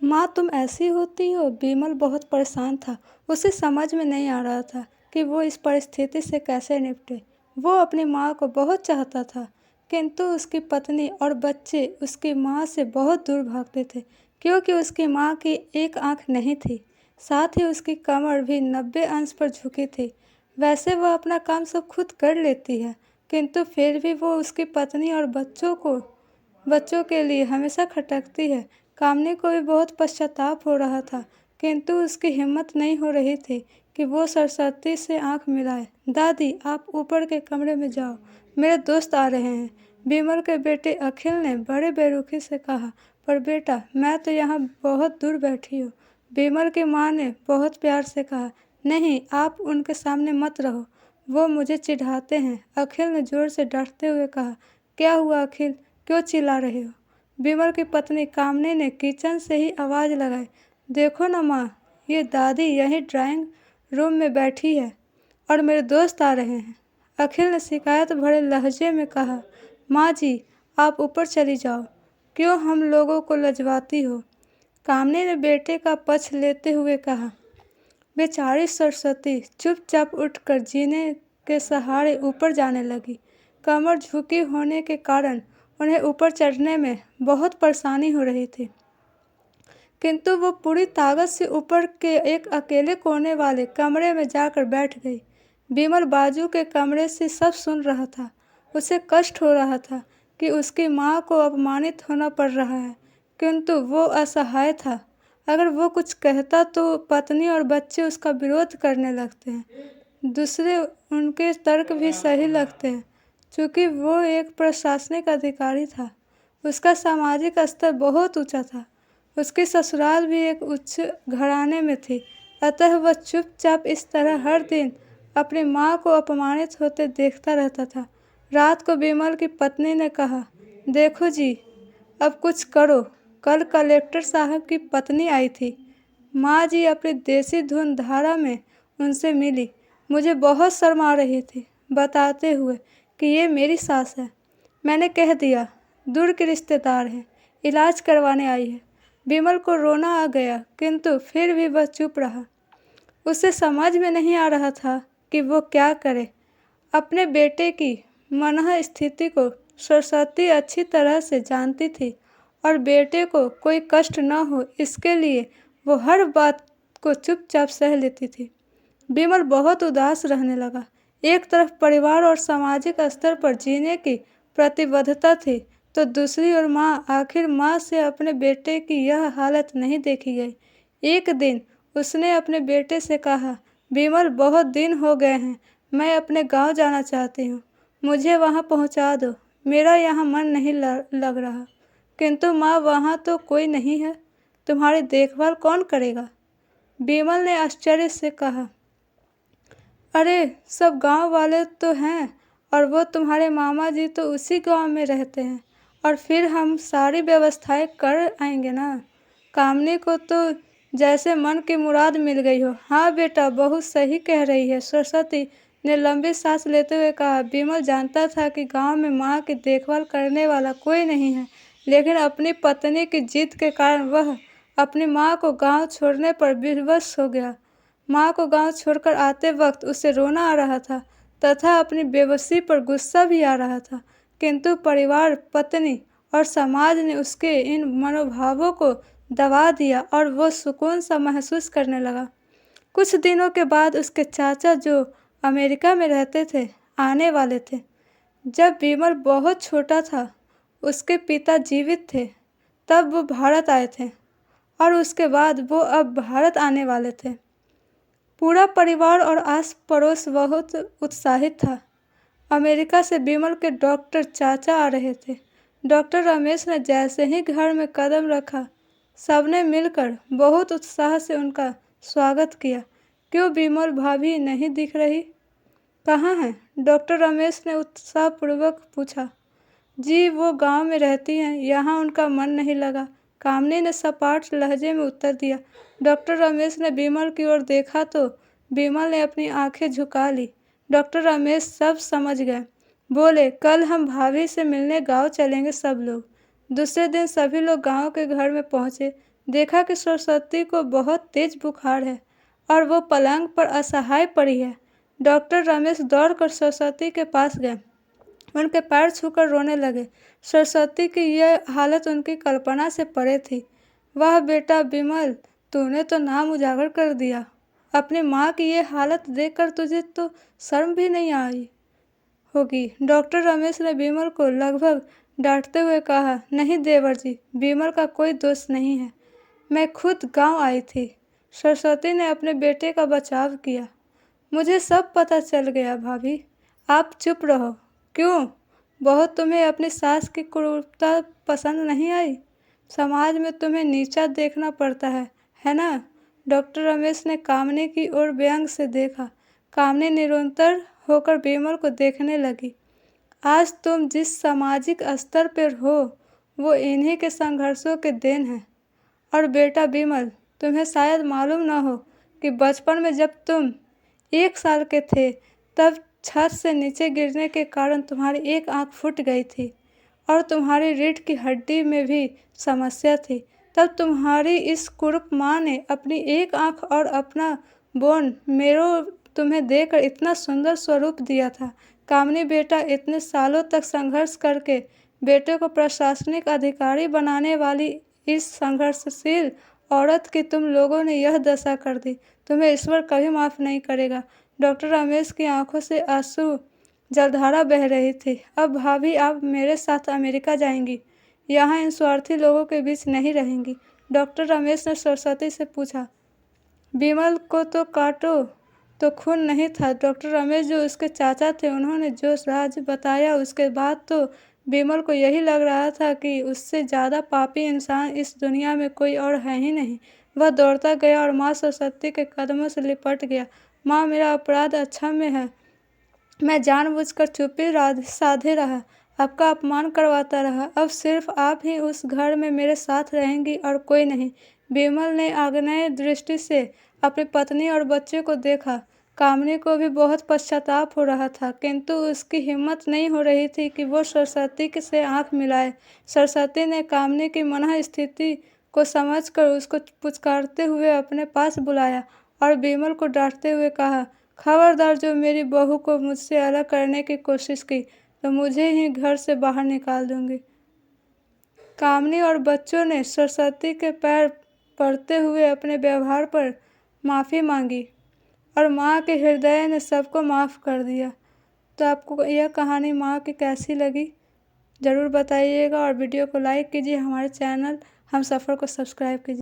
माँ तुम ऐसी होती हो। विमल बहुत परेशान था। उसे समझ में नहीं आ रहा था कि वो इस परिस्थिति से कैसे निपटे। वो अपनी माँ को बहुत चाहता था, किंतु उसकी पत्नी और बच्चे उसकी माँ से बहुत दूर भागते थे, क्योंकि उसकी माँ की एक आंख नहीं थी। साथ ही उसकी कमर भी 90 अंश पर झुकी थी। वैसे वह अपना काम सब खुद कर लेती है, किंतु फिर भी वो उसकी पत्नी और बच्चों के लिए हमेशा खटकती है। कामनी को भी बहुत पश्चाताप हो रहा था, किंतु उसकी हिम्मत नहीं हो रही थी कि वो सरस्वती से आंख मिलाए। दादी, आप ऊपर के कमरे में जाओ, मेरे दोस्त आ रहे हैं। विमल के बेटे अखिल ने बड़े बेरुखी से कहा। पर बेटा, मैं तो यहाँ बहुत दूर बैठी हूँ। विमल की माँ ने बहुत प्यार से कहा। नहीं, आप उनके सामने मत रहो, वो मुझे चिढ़ाते हैं। अखिल ने जोर से डांटते हुए कहा। क्या हुआ अखिल, क्यों चिल्ला रहे हो? विमल की पत्नी कामनी ने किचन से ही आवाज़ लगाई। देखो ना माँ, ये दादी यहीं ड्राइंग रूम में बैठी है और मेरे दोस्त आ रहे हैं। अखिल ने शिकायत भरे लहजे में कहा। माँ जी, आप ऊपर चली जाओ, क्यों हम लोगों को लजवाती हो? कामनी ने बेटे का पक्ष लेते हुए कहा। बेचारी सरस्वती चुपचाप उठकर जीने के सहारे ऊपर जाने लगी। कमर झुकी होने के कारण उन्हें ऊपर चढ़ने में बहुत परेशानी हो रही थी, किंतु वो पूरी ताकत से ऊपर के एक अकेले कोने वाले कमरे में जाकर बैठ गई। विमल बाजू के कमरे से सब सुन रहा था। उसे कष्ट हो रहा था कि उसकी माँ को अपमानित होना पड़ रहा है, किंतु वो असहाय था। अगर वो कुछ कहता तो पत्नी और बच्चे उसका विरोध करने लगते हैं। दूसरे उनके तर्क भी सही लगते हैं, चूँकि वो एक प्रशासनिक अधिकारी था। उसका सामाजिक स्तर बहुत ऊंचा था। उसकी ससुराल भी एक उच्च घराने में थी, अतः वह चुपचाप इस तरह हर दिन अपनी माँ को अपमानित होते देखता रहता था। रात को विमल की पत्नी ने कहा। देखो जी, अब कुछ करो। कल कलेक्टर साहब की पत्नी आई थी। माँ जी अपनी देसी धुन धारा में उनसे मिली। मुझे बहुत शर्म आ रही थी, बताते हुए कि ये मेरी सास है। मैंने कह दिया, दूर के रिश्तेदार हैं, इलाज करवाने आई है। विमल को रोना आ गया, किंतु फिर भी वह चुप रहा। उसे समझ में नहीं आ रहा था कि वो क्या करे। अपने बेटे की मनः स्थिति को सरस्वती अच्छी तरह से जानती थी और बेटे को कोई कष्ट न हो इसके लिए वो हर बात को चुपचाप सह लेती थी। विमल बहुत उदास रहने लगा। एक तरफ परिवार और सामाजिक स्तर पर जीने की प्रतिबद्धता थी, तो दूसरी ओर आखिर माँ से अपने बेटे की यह हालत नहीं देखी गई। एक दिन उसने अपने बेटे से कहा। विमल, बहुत दिन हो गए हैं, मैं अपने गांव जाना चाहती हूँ, मुझे वहाँ पहुँचा दो। मेरा यहाँ मन नहीं लग रहा। किंतु माँ, वहाँ तो कोई नहीं है, तुम्हारी देखभाल कौन करेगा? विमल ने आश्चर्य से कहा। अरे, सब गांव वाले तो हैं, और वो तुम्हारे मामा जी तो उसी गांव में रहते हैं, और फिर हम सारी व्यवस्थाएं कर आएंगे ना। कामनी को तो जैसे मन की मुराद मिल गई हो। हाँ बेटा, बहुत सही कह रही है, सरस्वती ने लंबी सांस लेते हुए कहा। विमल जानता था कि गांव में माँ की देखभाल करने वाला कोई नहीं है, लेकिन अपनी पत्नी की जिद के कारण वह अपनी माँ को गांव छोड़ने पर विवश हो गया। माँ को गांव छोड़कर आते वक्त उसे रोना आ रहा था तथा अपनी बेबसी पर गुस्सा भी आ रहा था, किंतु परिवार, पत्नी और समाज ने उसके इन मनोभावों को दबा दिया और वो सुकून सा महसूस करने लगा। कुछ दिनों के बाद उसके चाचा, जो अमेरिका में रहते थे, आने वाले थे। जब विमल बहुत छोटा था, उसके पिता जीवित थे, तब वो भारत आए थे, और उसके बाद वो अब भारत आने वाले थे। पूरा परिवार और आस पड़ोस बहुत उत्साहित था। अमेरिका से विमल के डॉक्टर चाचा आ रहे थे। डॉक्टर रमेश ने जैसे ही घर में कदम रखा, सबने मिलकर बहुत उत्साह से उनका स्वागत किया। क्यों विमल भाभी नहीं दिख रही? कहाँ हैं? डॉक्टर रमेश ने उत्साहपूर्वक पूछा। जी, वो गांव में रहती हैं, यहाँ उनका मन नहीं लगा, कामनी ने सपाट लहजे में उत्तर दिया। डॉक्टर रमेश ने विमल की ओर देखा तो विमल ने अपनी आंखें झुका ली। डॉक्टर रमेश सब समझ गए। बोले, कल हम भाभी से मिलने गांव चलेंगे सब लोग। दूसरे दिन सभी लोग गांव के घर में पहुंचे। देखा कि सरस्वती को बहुत तेज बुखार है और वो पलंग पर असहाय पड़ी है। डॉक्टर रमेश दौड़कर सरस्वती के पास गए, उनके पैर छूकर रोने लगे। सरस्वती की यह हालत उनकी कल्पना से परे थी। वाह बेटा विमल, तूने तो नाम उजागर कर दिया। अपनी माँ की ये हालत देखकर तुझे तो शर्म भी नहीं आई होगी। डॉक्टर रमेश ने विमल को लगभग डांटते हुए कहा, नहीं देवर जी, विमल का कोई दोष नहीं है, मैं खुद गांव आई थी। सरस्वती ने अपने बेटे का बचाव किया। मुझे सब पता चल गया भाभी, आप चुप रहो। क्यों? बहुत तुम्हें अपनी सास की क्रूरता पसंद नहीं आई? समाज में तुम्हें नीचा देखना पड़ता है ना? डॉक्टर रमेश ने कामनी की ओर व्यंग से देखा। कामनी निरंतर होकर विमल को देखने लगी। आज तुम जिस सामाजिक स्तर पर हो वो इन्हीं के संघर्षों के देन है। और बेटा विमल, तुम्हें शायद मालूम न हो कि बचपन में जब तुम 1 साल के थे तब छत से नीचे गिरने के कारण तुम्हारी एक आंख फूट गई थी और तुम्हारी रीढ़ की हड्डी में भी समस्या थी। तब तुम्हारी इस कुरूप माँ ने अपनी एक आंख और अपना बोन मेरो तुम्हें देकर इतना सुंदर स्वरूप दिया था। कामनी बेटा, इतने सालों तक संघर्ष करके बेटे को प्रशासनिक अधिकारी बनाने वाली इस संघर्षशील औरत की तुम लोगों ने यह दशा कर दी। तुम्हें ईश्वर कभी माफ़ नहीं करेगा। डॉक्टर रमेश की आंखों से आंसू जलधारा बह रही थी। अब भाभी, आप मेरे साथ अमेरिका जाएंगी, यहाँ इन स्वार्थी लोगों के बीच नहीं रहेंगी। डॉक्टर रमेश ने सरस्वती से पूछा, विमल को तो काटो तो खून नहीं था। डॉक्टर रमेश जो उसके चाचा थे, उन्होंने जो राज बताया उसके बाद तो विमल को यही लग रहा था कि उससे ज़्यादा पापी इंसान इस दुनिया में कोई और है ही नहीं। वह दौड़ता गया और माँ सरस्वती के कदमों से लिपट गया। माँ, मेरा अपराध अक्षम्य है। मैं जानबूझकर चुप्पी साधे रहा, आपका अपमान करवाता रहा। अब सिर्फ आप ही उस घर में मेरे साथ रहेंगी और कोई नहीं। विमल ने आग्नेय दृष्टि से अपनी पत्नी और बच्चे को देखा। कामनी को भी बहुत पश्चाताप हो रहा था, किंतु उसकी हिम्मत नहीं हो रही थी कि वो सरस्वती से आंख मिलाए। सरस्वती ने कामनी की मनः स्थिति को समझकर उसको पुचकारते हुए अपने पास बुलाया और विमल को डांटते हुए कहा, खबरदार, जो मेरी बहू को मुझसे अलग करने की कोशिश की तो मुझे ही घर से बाहर निकाल दूंगी। कामनी और बच्चों ने सरस्वती के पैर पड़ते हुए अपने व्यवहार पर माफ़ी मांगी और माँ के हृदय ने सबको माफ़ कर दिया। तो आपको यह कहानी माँ की कैसी लगी ज़रूर बताइएगा और वीडियो को लाइक कीजिए। हमारे चैनल हम सफ़र को सब्सक्राइब कीजिए।